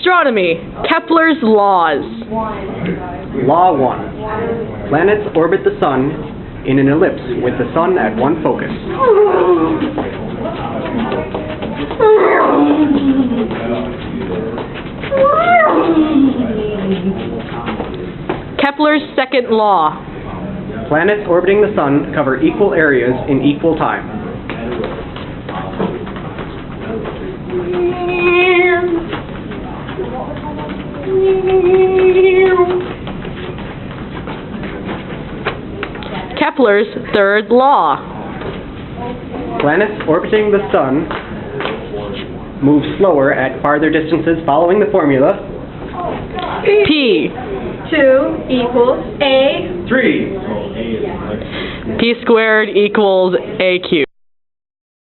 Astronomy, Kepler's laws. Law 1. Planets orbit the Sun in an ellipse with the Sun at one focus. Kepler's second law. Planets orbiting the Sun cover equal areas in equal time. Kepler's third law. Planets orbiting the Sun move slower at farther distances following the formula. P. 2 equals A. 3. P squared equals A cubed.